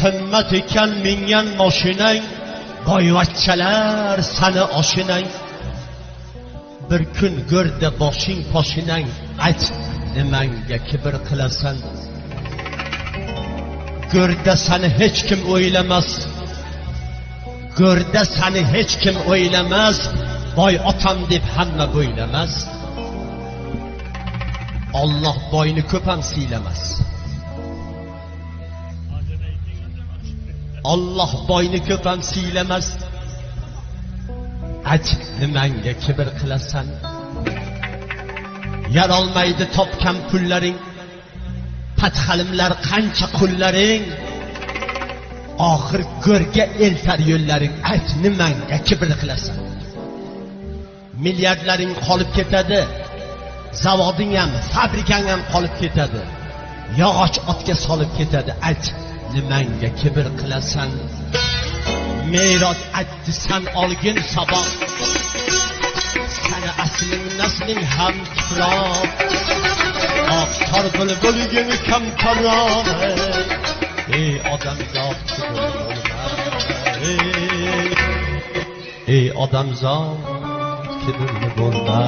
qimmat ekan mingan moshinang, boyvachchalar sani oshinang. Bir kun go'rda boshing poshinang, ayt nimanga kibr qilasan? Go'rda sani hech kim o'ylamas, go'rda sani hech kim o'ylamas, boy otam deb hamma bo'ylamas. Alloh boyni ko'p ham siylamas. Alloh boyni ko'p ham siylamas. Ayt nimanga kibr qilasan? Yarolmaydi topgan pullaring, pathalimlar qancha qullaring, oxir go'rga eltar yo'llaring. Ayt nimanga kibr qilasan? Milliardlaring qolib ketadi, zavoding ham, fabrikang ham qolib ketadi, yog'och otga solib ketadi. Ayt nimanga kibr qilasan? Meros aytdi san olgin saboq, sani asling nasling ham kiproq, oq tor bulbulgin kamtaroq. Ey odamzod kibr bo'lma, ey odamzod kibr bo'lma.